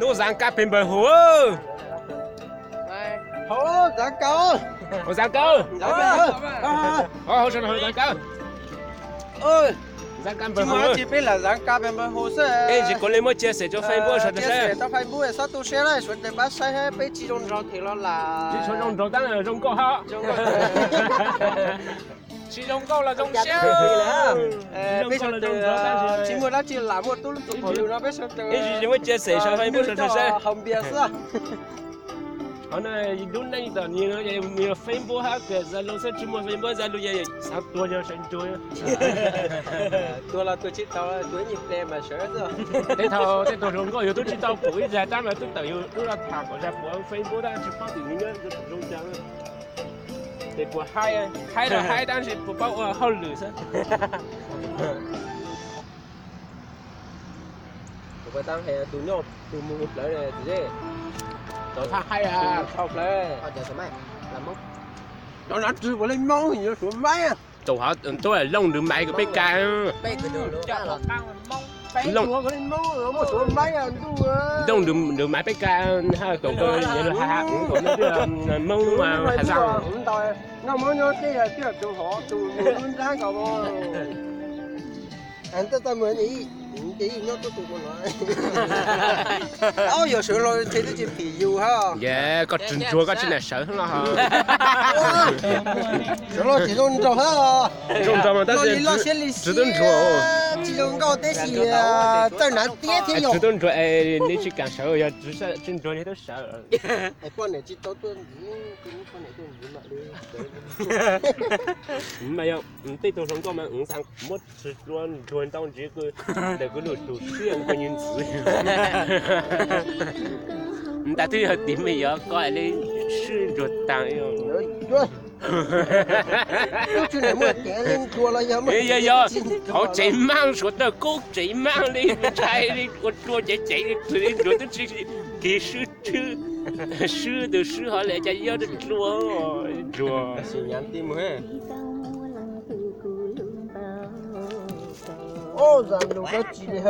Nó giang cá bên bờ hồ. Hồ giang câu. Hồ giang câu. Hồ giang câu. Ơi. Giang cá bên Chỉ hồ. mới chỉ biết là giang cá bên bờ hồ sẽ. Ê, chỉ có lấy một chia sẻ cho Facebook sao được thế? Cho Facebook sao tôi share lại, chuẩn bị bắt sai hết, bây chỉ trong rau thì nó là. Chỉ cho trong đang là trong câu ha. Chỉ trong câu là trong xe. Bây giờ chỉ muốn là chỉ làm một tôi tụi hồi nó bây giờ. Ê, chỉ mới chia sẻ cho Facebook sao được xe. Không biết sao. Hôm nay đúng này tao nhiều nhiều Facebook ha, cái Zalo sẽ chỉ một Facebook Zalo vậy, sao tôi giờ sinh chơi. Tôi là tôi chỉ tao tôi nhịp đêm mà sợ rồi. Thế tôi không có, tôi chỉ tao bụi ra ta mà tôi tự tôi là thằng của ra của Facebook đó chỉ phát hiện những cái trong trang. Để của hai là hai đang chỉ của bao hậu lửa sao. Tôi đang hè tụi nhau tụi mua lại này gì thế? Tôi thằng hay à. Học lại. Giờ số mấy? Làm mốc. Nó chưa có lên mông thì nó xuống máy à. Tôi là lông được máy của BK. Bây giờ luôn. Chả là lông có lên mông nó một xuống máy à tu. Lông được máy BK ha cậu cơ như là hạt cũng nó cứ mông mà hạt răng. Nó mới nói cái là tụi họ tụi muốn ra cậu. Anh ta mới nghĩ cái nó tôi tụi con nói. Ôi giờ sửa rồi thì nó chỉ phì dù ha. Yeah, có trứng chua có trên này sợ hơn hả? Sửa rồi chỉ dùng trâu ha. Trông mà ta chỉ đơn chua. Chỉ dùng câu thế gì tới nãy tiếc thế nhở. Chỉ đơn chua你去感受一下，只是真chua你都sợ. Con này chỉ tao tuần gì, con này tuần gì mà đi. 唔係啊，唔對到上個嘛，五三乜吃轉當這個那個路途這樣個樣子，唔但對係點嘅呀？個係你輸咗單呀。Chú này mua tiền lên chùa là giờ mới. Dạ, họ chạy mang số tờ cố chạy mang đi chạy đi, con chùa chạy đi rồi tôi chỉ cái sư từ sư họ lại chạy vô được chùa. Xin nhắn tin mà hết. Ô, giờ đủ có chỉ hơn.